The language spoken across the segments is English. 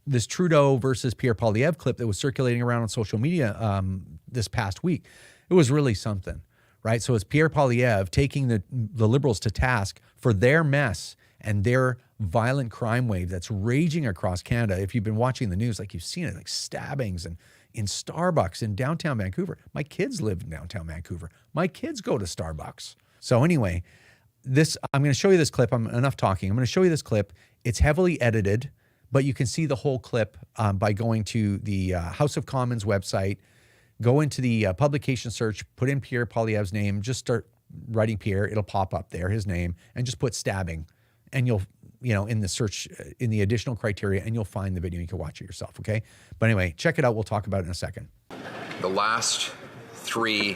this Trudeau versus Pierre Poilievre clip that was circulating around on social media this past week. It was really something, right? So it's Pierre Poilievre taking the Liberals to task for their mess and their violent crime wave that's raging across Canada. If you've been watching the news, like you've seen it, like stabbings and in Starbucks in downtown Vancouver. My kids live in downtown Vancouver. My kids go to Starbucks. So anyway, I'm going to show you this clip. Enough talking. I'm going to show you this clip. It's heavily edited, but you can see the whole clip by going to the House of Commons website, go into the publication search, put in Pierre Poilievre's name, just start writing Pierre. It'll pop up there, his name, and just put stabbing. And you'll, in the search, in the additional criteria, and you'll find the video. You can watch it yourself, okay? But anyway, check it out. We'll talk about it in a second. The last 3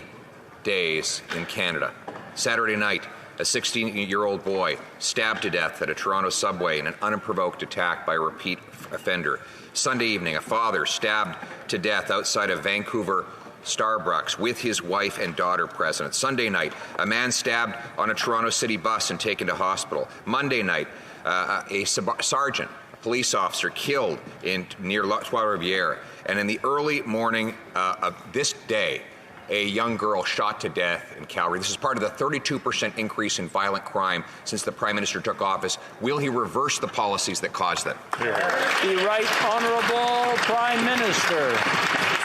days in Canada. Saturday night, a 16-year-old boy stabbed to death at a Toronto subway in an unprovoked attack by a repeat offender. Sunday evening, a father stabbed to death outside of Vancouver Starbucks with his wife and daughter present. Sunday night, a man stabbed on a Toronto City bus and taken to hospital. Monday night, a sergeant, a police officer, killed near Trois-Rivières. And in the early morning of this day, a young girl shot to death in Calgary. This is part of the 32% increase in violent crime since the Prime Minister took office. Will he reverse the policies that caused them? The Right Honourable Prime Minister.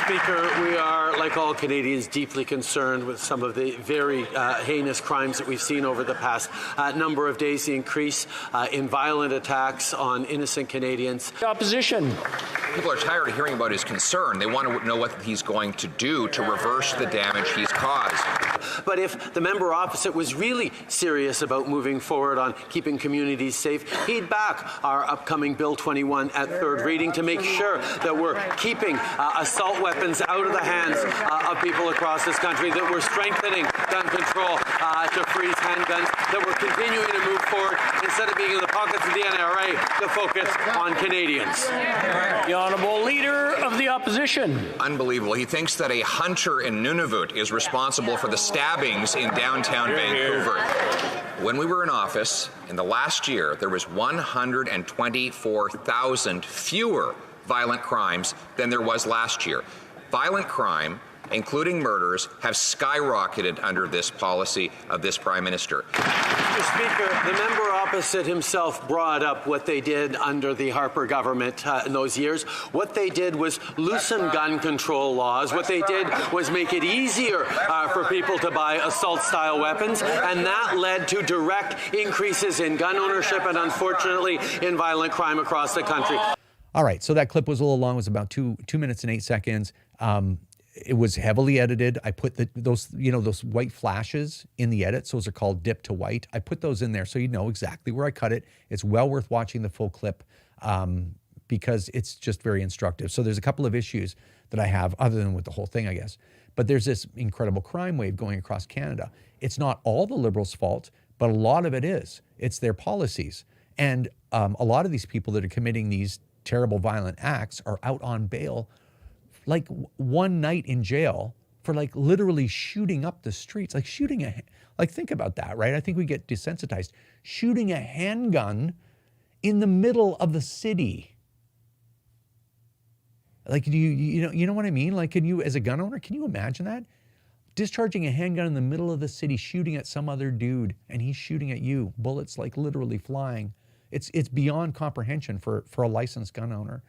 Speaker, we are, like all Canadians, deeply concerned with some of the very heinous crimes that we've seen over the past number of days, the increase in violent attacks on innocent Canadians. Opposition. People are tired of hearing about his concern. They want to know what he's going to do to reverse the damage he's caused. But if the member opposite was really serious about moving forward on keeping communities safe, he'd back our upcoming Bill 21 at third reading to make sure that we're keeping assault weapons out of the hands of people across this country, that we're strengthening gun control to freeze handguns, that we're continuing to move forward instead of being in the pockets of the NRA to focus on Canadians. The Honourable Leader of the Opposition. Unbelievable. He thinks that a hunter in Nunavut is responsible for the stabbings in downtown Vancouver. When we were in office, in the last year, there was 124,000 fewer violent crimes than there was last year. Violent crime, including murders, have skyrocketed under this policy of this Prime Minister. Mr. Speaker, the member opposite himself brought up what they did under the Harper government in those years. What they did was loosen gun control laws. What they did was make it easier for people to buy assault-style weapons, and that led to direct increases in gun ownership and, unfortunately, in violent crime across the country. All right, so that clip was a little long. It was about 2 minutes and 8 seconds. It was heavily edited. I put those white flashes in the edits. Those are called dip to white. I put those in there so you know exactly where I cut it. It's well worth watching the full clip because it's just very instructive. So there's a couple of issues that I have, other than with the whole thing, I guess. But there's this incredible crime wave going across Canada. It's not all the Liberals' fault, but a lot of it is. It's their policies. And a lot of these people that are committing these terrible violent acts are out on bail, like one night in jail for like literally shooting up the streets, like think about that, right? I think we get desensitized. Shooting a handgun in the middle of the city. Like, you know what I mean? Like, can you, as a gun owner, can you imagine that? Discharging a handgun in the middle of the city, shooting at some other dude, and he's shooting at you. Bullets like literally flying. It's beyond comprehension for a licensed gun owner.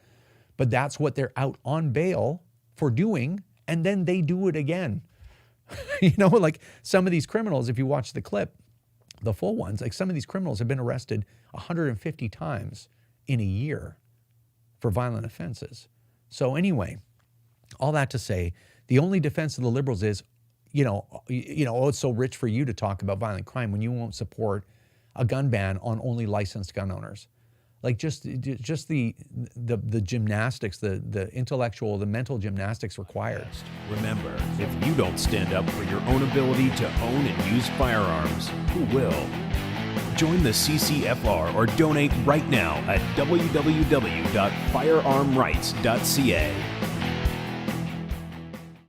But that's what they're out on bail for doing, and then they do it again. Like some of these criminals, if you watch the clip, the full ones, like some of these criminals have been arrested 150 times in a year for violent offenses. So anyway, all that to say, the only defense of the Liberals is, it's so rich for you to talk about violent crime when you won't support a gun ban on only licensed gun owners. Like just the gymnastics, the intellectual, the mental gymnastics required. Remember, if you don't stand up for your own ability to own and use firearms, who will? Join the CCFR or donate right now at www.firearmrights.ca.